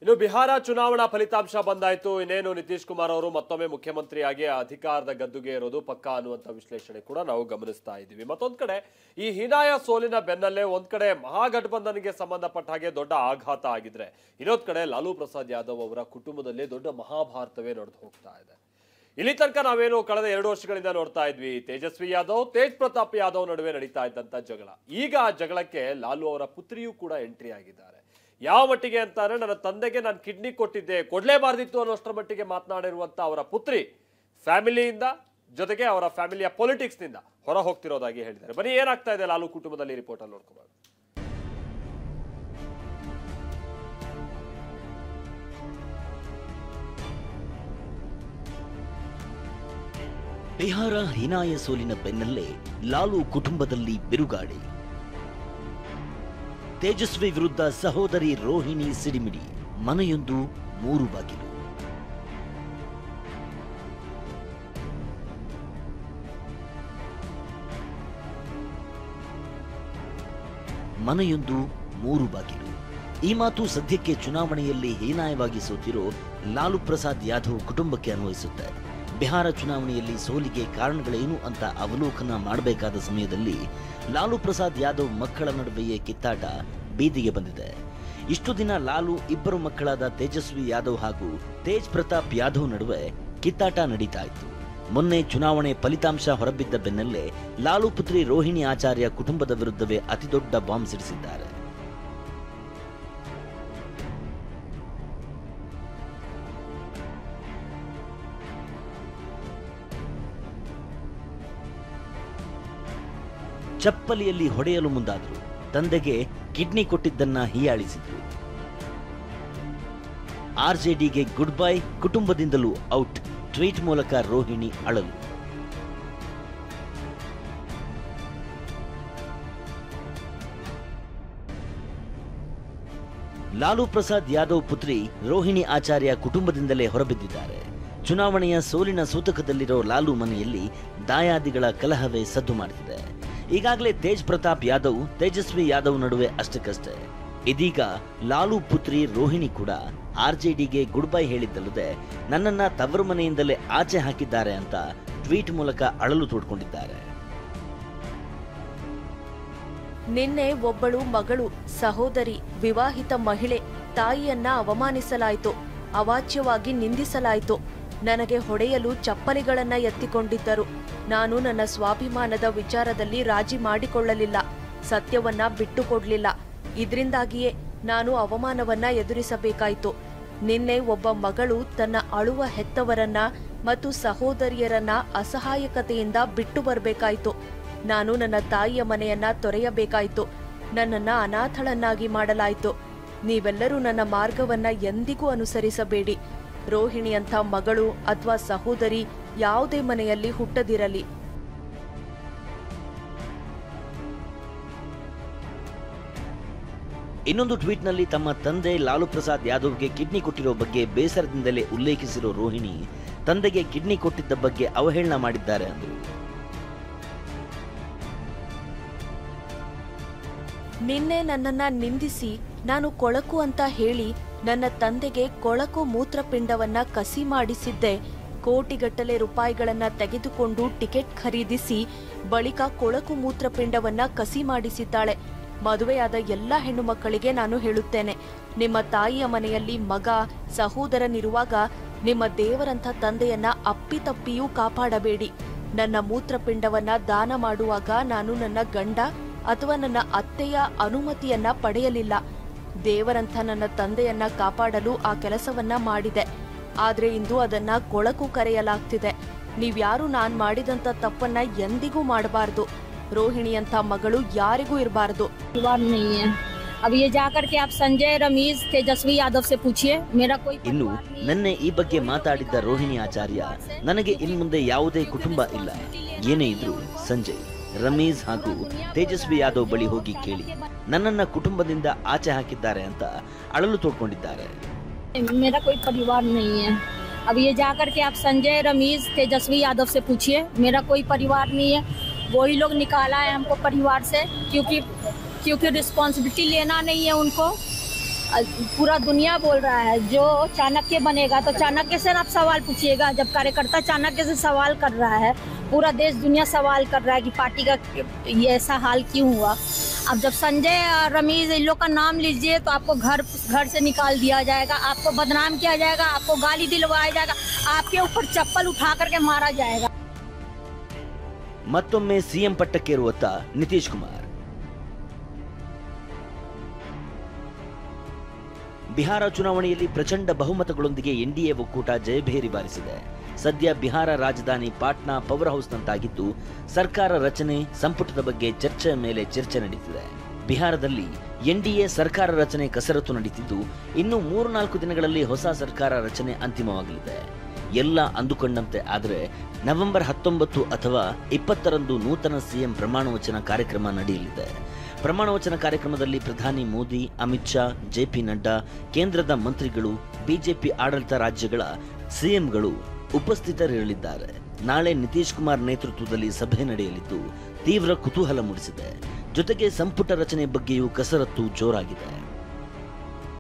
ಇನ್ನು ಬಿಹಾರ ಚುನಾವಣಾ ಫಲಿತಾಂಶ ಬಂದಾಯಿತು. ಇನ್ನೇನು ನಿತೀಶ್ ಕುಮಾರ್ ಅವರು ಮತ್ತೊಮ್ಮೆ ಮುಖ್ಯಮಂತ್ರಿಯಾಗಿ ಅಧಿಕಾರದ ಗದ್ದುಗೆ ಇರೋದು ಪಕ್ಕಾ ಅನ್ನುವಂಥ ವಿಶ್ಲೇಷಣೆ ಕೂಡ ನಾವು ಗಮನಿಸ್ತಾ ಇದ್ದೀವಿ. ಮತ್ತೊಂದು ಕಡೆ ಈ ಹೀನಾಯ ಸೋಲಿನ ಬೆನ್ನಲ್ಲೇ ಒಂದ್ ಕಡೆ ಮಹಾಗಠಬಂಧನ್ಗೆ ಸಂಬಂಧಪಟ್ಟ ಹಾಗೆ ದೊಡ್ಡ ಆಘಾತ ಆಗಿದ್ರೆ, ಇನ್ನೊಂದು ಕಡೆ ಲಾಲೂ ಪ್ರಸಾದ್ ಯಾದವ್ ಅವರ ಕುಟುಂಬದಲ್ಲಿ ದೊಡ್ಡ ಮಹಾಭಾರತವೇ ನಡೆದು ಹೋಗ್ತಾ ಇದೆ. ಇಲ್ಲಿ ತನಕ ನಾವೇನು ಕಳೆದ 2 ವರ್ಷಗಳಿಂದ ನೋಡ್ತಾ ಇದ್ವಿ, ತೇಜಸ್ವಿ ಯಾದವ್ ತೇಜ್ ಪ್ರತಾಪ್ ಯಾದವ್ ನಡುವೆ ನಡೀತಾ ಇದ್ದಂತ ಜಗಳ. ಈಗ ಆ ಜಗಳಕ್ಕೆ ಲಾಲೂ ಅವರ ಪುತ್ರಿಯೂ ಕೂಡ ಎಂಟ್ರಿ ಆಗಿದ್ದಾರೆ. ಯಾವ ಮಟ್ಟಿಗೆ ಅಂತಾರೆ, ನನ್ನ ತಂದೆಗೆ ನಾನು ಕಿಡ್ನಿ ಕೊಟ್ಟಿದ್ದೆ, ಕೊಡ್ಲೇಬಾರ್ದಿತ್ತು ಅನ್ನೋಷ್ಟರ ಮಟ್ಟಿಗೆ ಮಾತನಾಡಿರುವಂತ ಅವರ ಪುತ್ರಿ ಫ್ಯಾಮಿಲಿಯಿಂದ ಜೊತೆಗೆ ಅವರ ಫ್ಯಾಮಿಲಿಯ ಪೊಲಿಟಿಕ್ಸ್ ನಿಂದ ಹೊರ ಹೋಗ್ತಿರೋದಾಗಿ ಹೇಳಿದ್ದಾರೆ. ಬನ್ನಿ ಏನಾಗ್ತಾ ಇದೆ ಲಾಲೂ ಕುಟುಂಬದಲ್ಲಿ ರಿಪೋರ್ಟ್ ಅಲ್ಲಿ ನೋಡ್ಕೋಬಹುದು. ಬಿಹಾರ ಹೀನಾಯ ಸೋಲಿನ ಬೆನ್ನಲ್ಲೇ ಲಾಲೂ ಕುಟುಂಬದಲ್ಲಿ ಬಿರುಗಾಳಿ. ತೇಜಸ್ವಿ ವಿರುದ್ಧ ಸಹೋದರಿ ರೋಹಿಣಿ ಸಿಡಿಮಿಡಿ. ಮನೆಯೊಂದು 3 ಬಾಗಿಲು. ಮನೆಯೊಂದು 3 ಬಾಗಿಲು. ಈ ಮಾತು ಸದ್ಯಕ್ಕೆ ಚುನಾವಣೆಯಲ್ಲಿ ಹೀನಾಯವಾಗಿ ಸೋತಿರೋ ಲಾಲೂ ಪ್ರಸಾದ್ ಯಾದವ್ ಕುಟುಂಬಕ್ಕೆ ಅನ್ವಯಿಸುತ್ತೆ. ಬಿಹಾರ ಚುನಾವಣೆಯಲ್ಲಿ ಸೋಲಿಗೆ ಕಾರಣಗಳೇನು ಅಂತ ಅವಲೋಕನ ಮಾಡಬೇಕಾದ ಸಮಯದಲ್ಲಿ ಲಾಲೂ ಪ್ರಸಾದ್ ಯಾದವ್ ಮಕ್ಕಳ ನಡುವೆಯೇ ಕಿತ್ತಾಟ ಬೀದಿಗೆ ಬಂದಿದೆ. ಇಷ್ಟು ದಿನ ಲಾಲೂ ಇಬ್ಬರು ಮಕ್ಕಳಾದ ತೇಜಸ್ವಿ ಯಾದವ್ ಹಾಗೂ ತೇಜ್ ಪ್ರತಾಪ್ ಯಾದವ್ ನಡುವೆ ಕಿತ್ತಾಟ ನಡೀತಾ ಇತ್ತು. ಮೊನ್ನೆ ಚುನಾವಣೆ ಫಲಿತಾಂಶ ಹೊರಬಿದ್ದ ಬೆನ್ನಲ್ಲೇ ಲಾಲೂ ಪುತ್ರಿ ರೋಹಿಣಿ ಆಚಾರ್ಯ ಕುಟುಂಬದ ವಿರುದ್ಧವೇ ಅತಿದೊಡ್ಡ ಬಾಂಬ್ ಸಿಡಿಸಿದ್ದಾರೆ. ಚಪ್ಪಲಿಯಲ್ಲಿ ಹೊಡೆಯಲು ಮುಂದಾದ್ರು. ತಂದೆಗೆ ಕಿಡ್ನಿ ಕೊಟ್ಟಿದ್ದನ್ನ ಹೀಯಾಳಿಸಿದ್ರು. ಆರ್ಜೆಡಿಗೆ ಗುಡ್ ಬೈ, ಕುಟುಂಬದಿಂದಲೂ ಔಟ್. ಟ್ವೀಟ್ ಮೂಲಕ ರೋಹಿಣಿ ಅಳಲು. ಲಾಲೂ ಪ್ರಸಾದ್ ಯಾದವ್ ಪುತ್ರಿ ರೋಹಿಣಿ ಆಚಾರ್ಯ ಕುಟುಂಬದಿಂದಲೇ ಹೊರಬಿದ್ದಿದ್ದಾರೆ. ಚುನಾವಣೆಯ ಸೋಲಿನ ಸೂತಕದಲ್ಲಿರೋ ಲಾಲೂ ಮನೆಯಲ್ಲಿ ದಾಯಾದಿಗಳ ಕಲಹವೇ ಸದ್ದು ಮಾಡುತ್ತಿದೆ. ಈಗಾಗಲೇ ತೇಜ್ ಪ್ರತಾಪ್ ಯಾದವ್ ತೇಜಸ್ವಿ ಯಾದವ್ ನಡುವೆ ಅಷ್ಟಕ್ಕಷ್ಟೇ. ಇದೀಗ ಲಾಲೂ ಪುತ್ರಿ ರೋಹಿಣಿ ಕೂಡ ಆರ್ಜೆಡಿಗೆ ಗುಡ್ ಬೈ ಹೇಳಿದ್ದಲ್ಲದೆ ನನ್ನನ್ನ ತವರು ಮನೆಯಿಂದಲೇ ಆಚೆ ಹಾಕಿದ್ದಾರೆ ಅಂತ ಟ್ವೀಟ್ ಮೂಲಕ ಅಳಲು ತೋಡ್ಕೊಂಡಿದ್ದಾರೆ. ನಿನ್ನೆ ಒಬ್ಬಳು ಮಗಳು, ಸಹೋದರಿ, ವಿವಾಹಿತ ಮಹಿಳೆ ತಾಯಿಯನ್ನ ಅವಮಾನಿಸಲಾಯಿತು, ಅವಾಚ್ಯವಾಗಿ ನಿಂದಿಸಲಾಯಿತು. ನನಗೆ ಹೊಡೆಯಲು ಚಪ್ಪಲಿಗಳನ್ನ ಎತ್ತಿಕೊಂಡಿದ್ದರು. ನಾನು ನನ್ನ ಸ್ವಾಭಿಮಾನದ ವಿಚಾರದಲ್ಲಿ ರಾಜಿ ಮಾಡಿಕೊಳ್ಳಲಿಲ್ಲ, ಸತ್ಯವನ್ನ ಬಿಟ್ಟುಕೊಡ್ಲಿಲ್ಲ. ಇದರಿಂದಾಗಿಯೇ ನಾನು ಅವಮಾನವನ್ನ ಎದುರಿಸಬೇಕಾಯಿತು. ನಿನ್ನೆ ಒಬ್ಬ ಮಗಳು ತನ್ನ ಅಳುವ ಹೆತ್ತವರನ್ನ ಮತ್ತು ಸಹೋದರಿಯರನ್ನ ಅಸಹಾಯಕತೆಯಿಂದ ಬಿಟ್ಟು ಬರಬೇಕಾಯಿತು. ನಾನು ನನ್ನ ತಾಯಿಯ ಮನೆಯನ್ನ ತೊರೆಯಬೇಕಾಯಿತು. ನನ್ನನ್ನ ಅನಾಥಳನ್ನಾಗಿ ಮಾಡಲಾಯಿತು. ನೀವೆಲ್ಲರೂ ನನ್ನ ಮಾರ್ಗವನ್ನ ಎಂದಿಗೂ ಅನುಸರಿಸಬೇಡಿ. ರೋಹಿಣಿಯಂಥ ಮಗಳು ಅಥವಾ ಸಹೋದರಿ ಯಾವುದೇ ಮನೆಯಲ್ಲಿ ಹುಟ್ಟದಿರಲಿ. ಇನ್ನೊಂದು ಟ್ವೀಟ್ನಲ್ಲಿ ತಮ್ಮ ತಂದೆ ಲಾಲೂ ಪ್ರಸಾದ್ ಯಾದವ್ಗೆ ಕಿಡ್ನಿ ಕೊಟ್ಟಿರೋ ಬಗ್ಗೆ ಬೇಸರದಿಂದಲೇ ಉಲ್ಲೇಖಿಸಿರೋ ರೋಹಿಣಿ, ತಂದೆಗೆ ಕಿಡ್ನಿ ಕೊಟ್ಟಿದ್ದ ಬಗ್ಗೆ ಅವಹೇಳನ ಮಾಡಿದ್ದಾರೆ ಅಂದರು. ನಿನ್ನೆ ನನ್ನನ್ನ ನಿಂದಿಸಿ ನಾನು ಕೊಳಕು ಅಂತ ಹೇಳಿ ನನ್ನ ತಂದೆಗೆ ಕೊಳಕು ಮೂತ್ರಪಿಂಡವನ್ನ ಕಸಿ ಮಾಡಿಸಿದ್ದೆ. ಕೋಟಿಗಟ್ಟಲೆ ರೂಪಾಯಿಗಳನ್ನ ತೆಗೆದುಕೊಂಡು ಟಿಕೆಟ್ ಖರೀದಿಸಿ ಬಳಿಕ ಕೊಳಕು ಮೂತ್ರಪಿಂಡವನ್ನ ಕಸಿ ಮಾಡಿಸಿದ್ದಾಳೆ. ಮದುವೆಯಾದ ಎಲ್ಲ ಹೆಣ್ಣು ಮಕ್ಕಳಿಗೆ ನಾನು ಹೇಳುತ್ತೇನೆ, ನಿಮ್ಮ ತಾಯಿಯ ಮನೆಯಲ್ಲಿ ಮಗ, ಸಹೋದರನಿರುವಾಗ ನಿಮ್ಮ ದೇವರಂಥ ತಂದೆಯನ್ನ ಅಪ್ಪಿತಪ್ಪಿಯೂ ಕಾಪಾಡಬೇಡಿ. ನನ್ನ ಮೂತ್ರಪಿಂಡವನ್ನ ದಾನ ಮಾಡುವಾಗ ನಾನು ನನ್ನ ಗಂಡ ಅಥವಾ ನನ್ನ ಅತ್ತೆಯ ಅನುಮತಿಯನ್ನ ಪಡೆಯಲಿಲ್ಲ. ದೇವರಂಥ ನನ್ನ ತಂದೆಯನ್ನ ಕಾಪಾಡಲು ಆ ಕೆಲಸವನ್ನ ಮಾಡಿದೆ. ಆದ್ರೆ ಇಂದು ಅದನ್ನ ಕೊಳಕು ಕರೆಯಲಾಗ್ತಿದೆ. ನೀವ್ಯಾರು ನಾನ್ ಮಾಡಿದಂತ ತಪ್ಪನ್ನ ಎಂದಿಗೂ ಮಾಡಬಾರ್ದು. ರೋಹಿಣಿಯಂಥ ಮಗಳು ಯಾರಿಗೂ ಇರಬಾರ್ದು. ಇನ್ನು ನಿನ್ನೆ ಈ ಬಗ್ಗೆ ಮಾತಾಡಿದ್ದ ರೋಹಿಣಿ ಆಚಾರ್ಯ, ನನಗೆ ಇನ್ಮುಂದೆ ಯಾವುದೇ ಕುಟುಂಬ ಇಲ್ಲ. ಏನೇ ಇದ್ರು ಸಂಜಯ್, ರಮೀಜ್ ಹಾಗೂ ತೇಜಸ್ವಿ ಯಾದವ್ ಬಳಿ ಹೋಗಿ ಕೇಳಿ, ನನ್ನನ್ನ ಕುಟುಂಬದಿಂದ ಆಚೆ ಹಾಕಿದ್ದಾರೆ ಅಂತ ಅಳಲು ತೋಡ್ಕೊಂಡಿದ್ದಾರೆ. मेरा कोई परिवार नहीं है। अब ये जाकर के आप संजय, रमीज, तेजस्वी यादव से पूछिए, मेरा कोई परिवार नहीं है। वही लोग निकाला है हमको परिवार से, क्योंकि रिस्पॉन्सिबिलिटी लेना नहीं है उनको। पूरा दुनिया बोल रहा है जो चाणक्य बनेगा तो चाणक्य से आप सवाल पूछिएगा। जब कार्यकर्ता चाणक्य से सवाल कर रहा है, पूरा देश दुनिया सवाल कर रहा है कि पार्टी का ये ऐसा हाल क्यों हुआ। अब जब संजय और रमीज इन लोग का नाम लीजिए तो आपको घर से निकाल दिया जाएगा, आपको बदनाम किया जाएगा, आपको गाली दिलवाया जाएगा, आपके ऊपर चप्पल उठा करके मारा जाएगा। ಮತ್ತೊಮ್ಮೆ ಸಿಎಂ ಪಟ್ಟಕ್ಕೇರುವತ್ತ ನಿತೀಶ್ ಕುಮಾರ್. ಬಿಹಾರ ಚುನಾವಣೆಯಲ್ಲಿ ಪ್ರಚಂಡ ಬಹುಮತಗಳೊಂದಿಗೆ ಎನ್ಡಿಎ ಒಕ್ಕೂಟ ಜಯಭೇರಿ ಬಾರಿಸಿದೆ. ಸದ್ಯ ಬಿಹಾರ ರಾಜಧಾನಿ ಪಾಟ್ನಾ ಪವರ್ ಹೌಸ್ನಂತಾಗಿದ್ದು ಸರ್ಕಾರ ರಚನೆ ಸಂಪುಟದ ಬಗ್ಗೆ ಚರ್ಚೆಯ ಮೇಲೆ ಚರ್ಚೆ ನಡೆಯುತ್ತಿದೆ. ಬಿಹಾರದಲ್ಲಿ ಎನ್ಡಿಎ ಸರ್ಕಾರ ರಚನೆ ಕಸರತ್ತು ನಡೆಯುತ್ತಿದ್ದು ಇನ್ನು 3-4 ದಿನಗಳಲ್ಲಿ ಹೊಸ ಸರ್ಕಾರ ರಚನೆ ಅಂತಿಮವಾಗಲಿದೆ. ಎಲ್ಲ ಅಂದುಕೊಂಡಂತೆ ಆದರೆ ನವೆಂಬರ್ 19 ಅಥವಾ 20ರಂದು ನೂತನ ಸಿಎಂ ಪ್ರಮಾಣವಚನ ಕಾರ್ಯಕ್ರಮ ನಡೆಯಲಿದೆ. ಪ್ರಮಾಣವಚನ ಕಾರ್ಯಕ್ರಮದಲ್ಲಿ ಪ್ರಧಾನಿ ಮೋದಿ, ಅಮಿತ್ ಶಾ, ಜೆಪಿ ನಡ್ಡಾ, ಕೇಂದ್ರದ ಮಂತ್ರಿಗಳು, ಬಿಜೆಪಿ ಆಡಳಿತ ರಾಜ್ಯಗಳ ಸಿಎಂಗಳು ಉಪಸ್ಥಿತರಿರಲಿದ್ದಾರೆ. ನಾಳೆ ನಿತೀಶ್ ಕುಮಾರ್ ನೇತೃತ್ವದಲ್ಲಿ ಸಭೆ ನಡೆಯಲಿದ್ದು ತೀವ್ರ ಕುತೂಹಲ ಮೂಡಿಸಿದೆ. ಜೊತೆಗೆ ಸಂಪುಟ ರಚನೆ ಬಗ್ಗೆಯೂ ಕಸರತ್ತು ಜೋರಾಗಿದೆ.